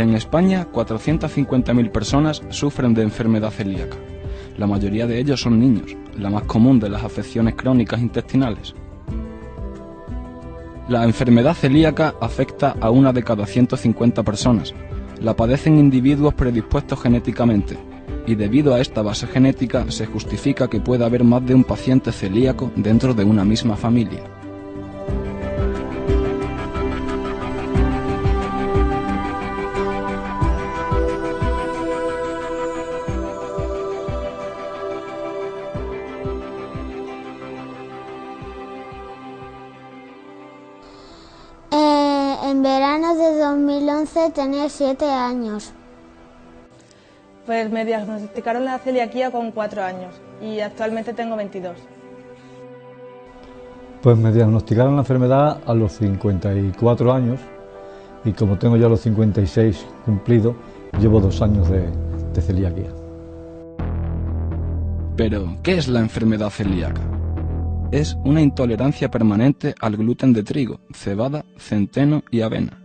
En España, 450.000 personas sufren de enfermedad celíaca. La mayoría de ellos son niños, la más común de las afecciones crónicas intestinales. La enfermedad celíaca afecta a 1 de cada 150 personas. La padecen individuos predispuestos genéticamente, y debido a esta base genética se justifica que pueda haber más de un paciente celíaco dentro de una misma familia. En verano de 2011 tenía 7 años. Pues me diagnosticaron la celiaquía con 4 años y actualmente tengo 22. Pues me diagnosticaron la enfermedad a los 54 años y como tengo ya los 56 cumplidos, llevo 2 años de celiaquía. Pero, ¿qué es la enfermedad celíaca? Es una intolerancia permanente al gluten de trigo, cebada, centeno y avena,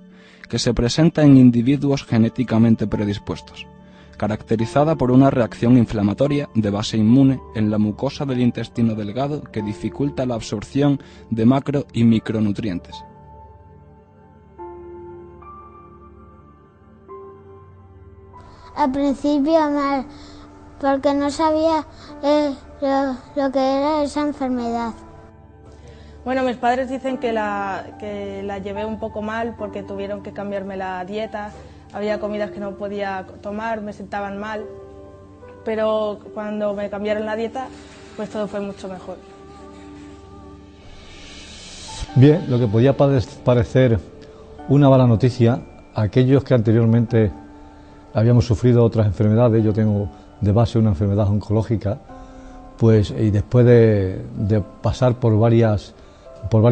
que se presenta en individuos genéticamente predispuestos, caracterizada por una reacción inflamatoria de base inmune en la mucosa del intestino delgado que dificulta la absorción de macro y micronutrientes. Al principio mal, porque no sabía lo que era esa enfermedad. Bueno, mis padres dicen que la llevé un poco mal porque tuvieron que cambiarme la dieta, había comidas que no podía tomar, me sentaban mal, pero cuando me cambiaron la dieta, pues todo fue mucho mejor. Bien, lo que podía parecer una mala noticia, aquellos que anteriormente habíamos sufrido otras enfermedades, yo tengo de base una enfermedad oncológica, pues y después de pasar por varios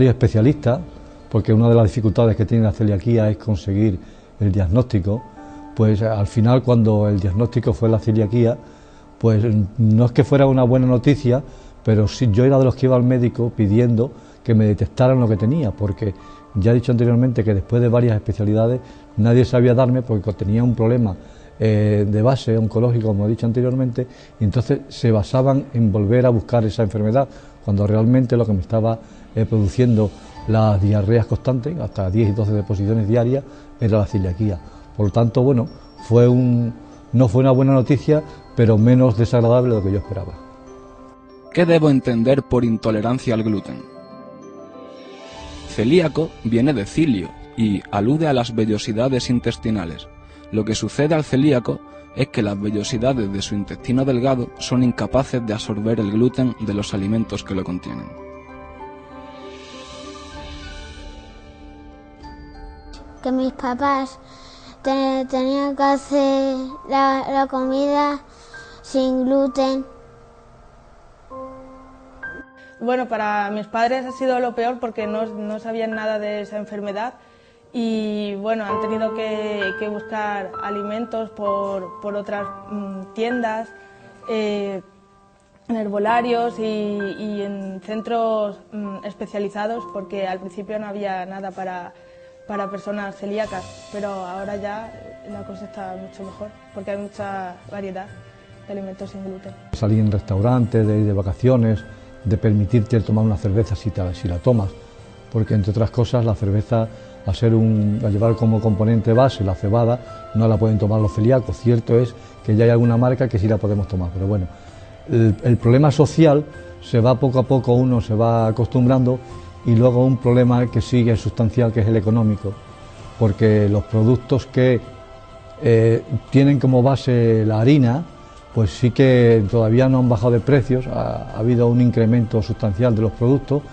especialistas, porque una de las dificultades que tiene la celiaquía es conseguir el diagnóstico, pues al final cuando el diagnóstico fue la celiaquía, pues no es que fuera una buena noticia, pero sí yo era de los que iba al médico pidiendo que me detectaran lo que tenía, porque ya he dicho anteriormente que después de varias especialidades nadie sabía darme porque tenía un problema de base oncológico, como he dicho anteriormente, y entonces se basaban en volver a buscar esa enfermedad, cuando realmente lo que me estaba produciendo las diarreas constantes, hasta 10 y 12 deposiciones diarias, era la celiaquía. Por lo tanto, bueno, no fue una buena noticia, pero menos desagradable de lo que yo esperaba. ¿Qué debo entender por intolerancia al gluten? Celíaco viene de cilio y alude a las vellosidades intestinales. Lo que sucede al celíaco es que las vellosidades de su intestino delgado son incapaces de absorber el gluten de los alimentos que lo contienen. Que mis papás tenían que hacer la comida sin gluten. Bueno, para mis padres ha sido lo peor porque no sabían nada de esa enfermedad y bueno, han tenido que buscar alimentos por otras tiendas, en herbolarios y en centros especializados, porque al principio no había nada para personas celíacas, pero ahora ya la cosa está mucho mejor porque hay mucha variedad de alimentos sin gluten. Salir en restaurantes, de ir de vacaciones, de permitirte tomar una cerveza si la tomas, porque entre otras cosas la cerveza, al llevar como componente base la cebada, no la pueden tomar los celíacos. Cierto es que ya hay alguna marca que sí la podemos tomar, pero bueno, el problema social se va poco a poco, uno se va acostumbrando, y luego un problema que sigue sustancial, que es el económico, porque los productos que tienen como base la harina, pues sí que todavía no han bajado de precios, ha habido un incremento sustancial de los productos,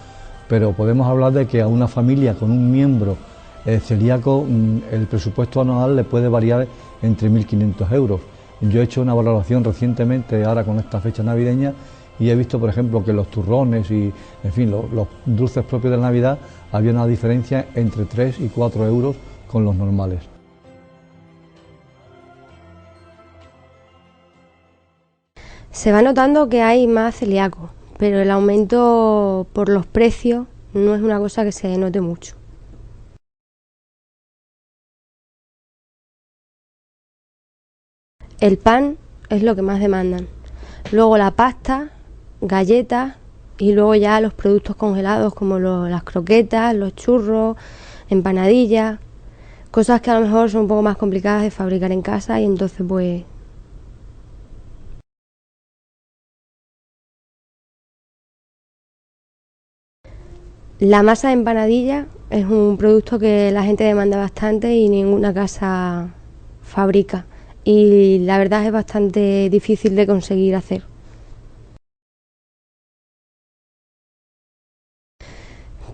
pero podemos hablar de que a una familia con un miembro celíaco el presupuesto anual le puede variar entre 1.500 euros. Yo he hecho una valoración recientemente, ahora con esta fecha navideña, y he visto, por ejemplo, que los turrones y, en fin, los dulces propios de la Navidad, había una diferencia entre 3 y 4 euros con los normales. Se va notando que hay más celíacos, pero el aumento por los precios no es una cosa que se note mucho. El pan es lo que más demandan. Luego la pasta, galletas y luego ya los productos congelados como las croquetas, los churros, empanadillas, cosas que a lo mejor son un poco más complicadas de fabricar en casa y entonces pues... La masa de empanadilla es un producto que la gente demanda bastante y ninguna casa fabrica. Y la verdad es bastante difícil de conseguir hacer.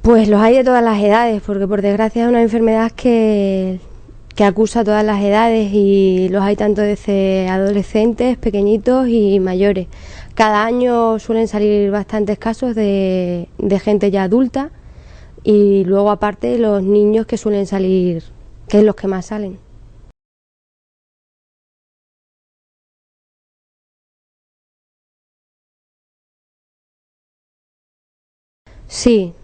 Pues los hay de todas las edades, porque por desgracia es una enfermedad que acusa a todas las edades y los hay tanto desde adolescentes, pequeñitos y mayores. Cada año suelen salir bastantes casos de gente ya adulta y luego aparte los niños que suelen salir, que es los que más salen. Sí,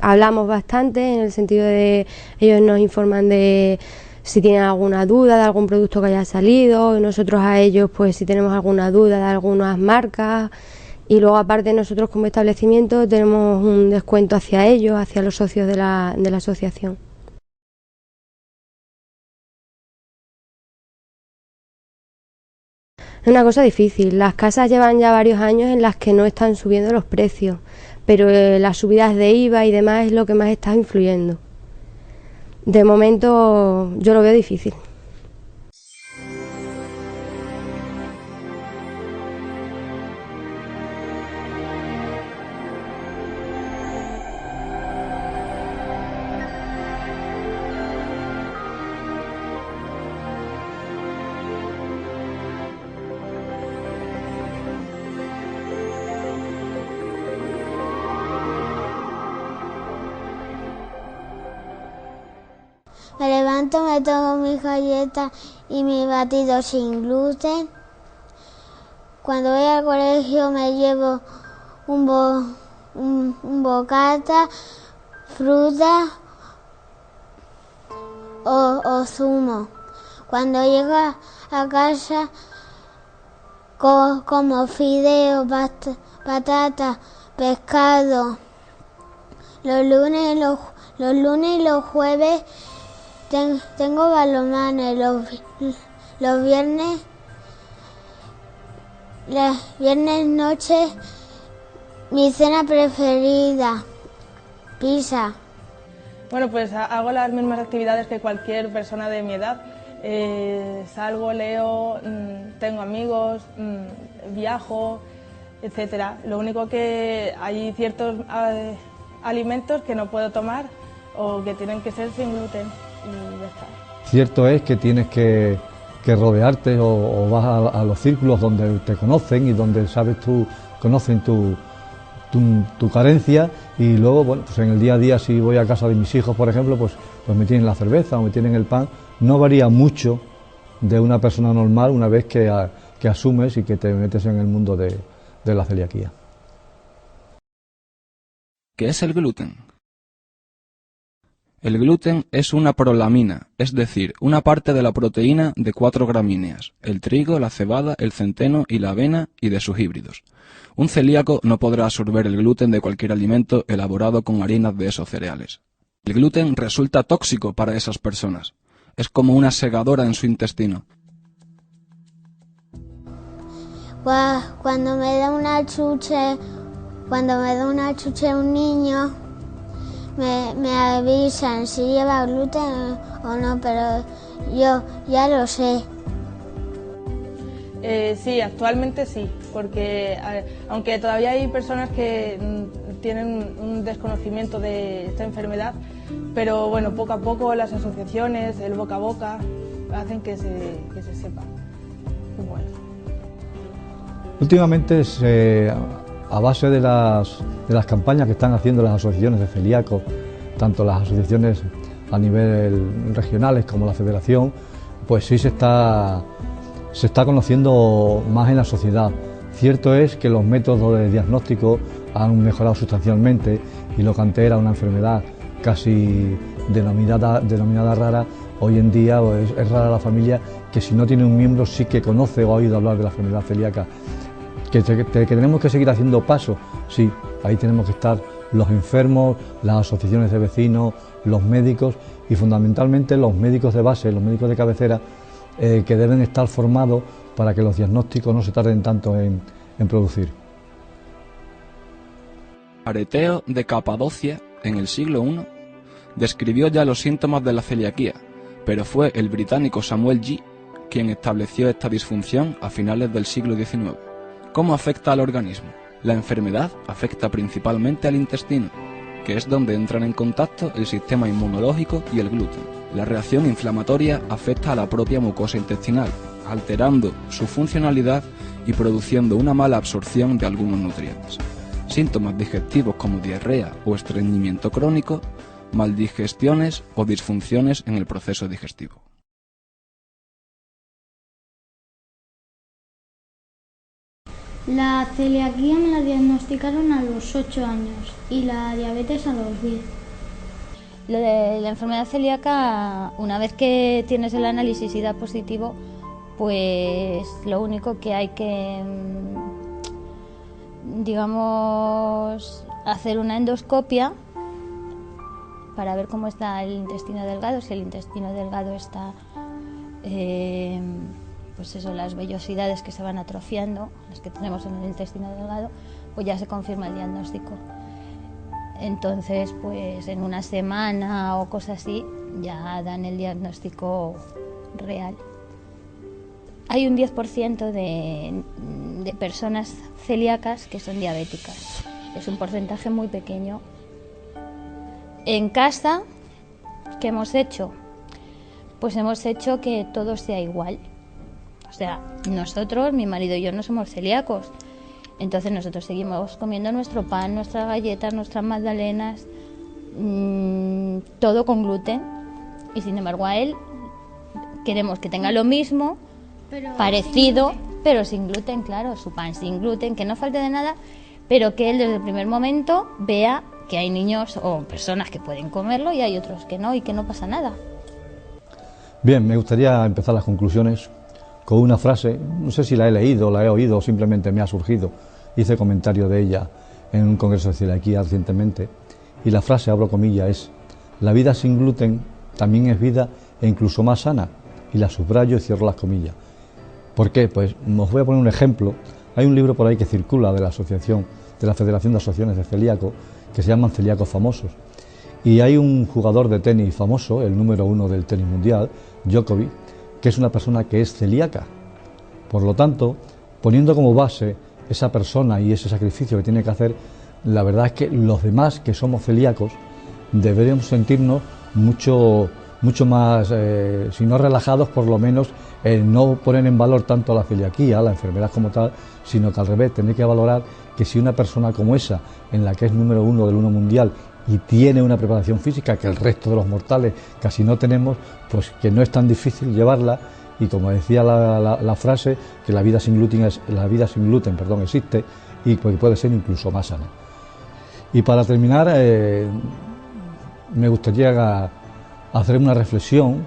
hablamos bastante en el sentido de ellos nos informan de si tienen alguna duda de algún producto que haya salido y nosotros a ellos pues si tenemos alguna duda de algunas marcas y luego aparte nosotros como establecimiento tenemos un descuento hacia ellos, hacia los socios de la asociación. Es una cosa difícil, las casas llevan ya varios años en las que no están subiendo los precios, pero las subidas de IVA y demás es lo que más está influyendo. De momento yo lo veo difícil. Me levanto, me tomo mis galletas y mi batido sin gluten. Cuando voy al colegio me llevo un bocata, fruta o zumo. Cuando llego a casa como fideos, patata, pescado. Los lunes y los jueves tengo balonmano, los viernes noche mi cena preferida, pizza. Bueno, pues hago las mismas actividades que cualquier persona de mi edad. Salgo, leo, tengo amigos, viajo, etcétera. Lo único que hay ciertos alimentos que no puedo tomar o que tienen que ser sin gluten. Y ya está. Cierto es que tienes que rodearte o vas a los círculos donde te conocen y donde conocen tu carencia y luego, bueno, pues en el día a día si voy a casa de mis hijos, por ejemplo, pues me tienen la cerveza o me tienen el pan. No varía mucho de una persona normal una vez que asumes y que te metes en el mundo de la celiaquía. ¿Qué es el gluten? El gluten es una prolamina, es decir, una parte de la proteína de 4 gramíneas, el trigo, la cebada, el centeno y la avena y de sus híbridos. Un celíaco no podrá absorber el gluten de cualquier alimento elaborado con harinas de esos cereales. El gluten resulta tóxico para esas personas. Es como una segadora en su intestino. Cuando me da una chuche un niño, me avisan si lleva gluten o no, pero yo ya lo sé. Sí, actualmente sí, porque aunque todavía hay personas que tienen un desconocimiento de esta enfermedad, pero bueno, poco a poco las asociaciones, el boca a boca, hacen que se sepa cómo es. Últimamente, a base de las campañas que están haciendo las asociaciones de celíacos, tanto las asociaciones a nivel regionales como la federación, pues sí se está conociendo más en la sociedad. Cierto es que los métodos de diagnóstico han mejorado sustancialmente y lo que antes era una enfermedad casi denominada rara, hoy en día es rara la familia que si no tiene un miembro sí que conoce o ha oído hablar de la enfermedad celíaca. Que tenemos que seguir haciendo pasos, sí, ahí tenemos que estar los enfermos, las asociaciones de vecinos, los médicos y fundamentalmente los médicos de base, los médicos de cabecera, que deben estar formados para que los diagnósticos no se tarden tanto en producir. Areteo de Capadocia, en el siglo I, describió ya los síntomas de la celiaquía, pero fue el británico Samuel G. quien estableció esta disfunción a finales del siglo XIX. ¿Cómo afecta al organismo? La enfermedad afecta principalmente al intestino, que es donde entran en contacto el sistema inmunológico y el gluten. La reacción inflamatoria afecta a la propia mucosa intestinal, alterando su funcionalidad y produciendo una mala absorción de algunos nutrientes. Síntomas digestivos como diarrea o estreñimiento crónico, maldigestiones o disfunciones en el proceso digestivo. La celiaquía me la diagnosticaron a los 8 años y la diabetes a los 10. Lo de la enfermedad celíaca, una vez que tienes el análisis y da positivo, pues lo único que hay que, digamos, hacer una endoscopia para ver cómo está el intestino delgado. Si el intestino delgado está, pues eso, las vellosidades que se van atrofiando, las que tenemos en el intestino delgado, pues ya se confirma el diagnóstico. Entonces, pues en una semana o cosas así, ya dan el diagnóstico real. Hay un 10% de personas celíacas que son diabéticas. Es un porcentaje muy pequeño. En casa, ¿qué hemos hecho? Pues hemos hecho que todo sea igual. O sea, nosotros, mi marido y yo, no somos celíacos. Entonces nosotros seguimos comiendo nuestro pan, nuestras galletas, nuestras magdalenas, todo con gluten. Y sin embargo a él queremos que tenga lo mismo, parecido, pero sin gluten, claro, su pan sin gluten, que no falte de nada, pero que él desde el primer momento vea que hay niños o personas que pueden comerlo y hay otros que no, y que no pasa nada. Bien, me gustaría empezar las conclusiones con una frase, no sé si la he leído, la he oído o simplemente me ha surgido. Hice comentario de ella en un congreso de celiaquía recientemente y la frase, abro comillas, es: la vida sin gluten también es vida e incluso más sana, y la subrayo y cierro las comillas. ¿Por qué? Pues os voy a poner un ejemplo. Hay un libro por ahí que circula de la asociación, de la Federación de Asociaciones de Celíacos, que se llaman Celíacos Famosos, y hay un jugador de tenis famoso, el número 1 del tenis mundial, Djokovic, que es una persona que es celíaca. Por lo tanto, poniendo como base esa persona y ese sacrificio que tiene que hacer, la verdad es que los demás que somos celíacos deberíamos sentirnos mucho más, si no relajados, por lo menos no poner en valor tanto la celiaquía, la enfermedad como tal, sino que al revés, tener que valorar que si una persona como esa, en la que es número 1 del 1 mundial y tiene una preparación física que el resto de los mortales casi no tenemos, pues que no es tan difícil llevarla, y como decía la frase, que la vida sin gluten existe y pues puede ser incluso más sana. Y para terminar, me gustaría hacer una reflexión,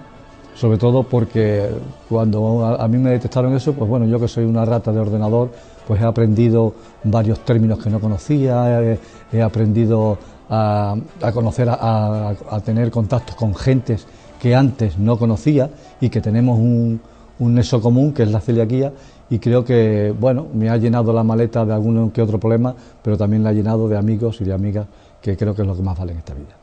sobre todo porque cuando a mí me detectaron eso, pues bueno, yo que soy una rata de ordenador, pues he aprendido varios términos que no conocía, he aprendido a conocer, a tener contactos con gentes que antes no conocía y que tenemos un nexo común, que es la celiaquía, y creo que, bueno, me ha llenado la maleta de algún que otro problema, pero también la ha llenado de amigos y de amigas, que creo que es lo que más vale en esta vida.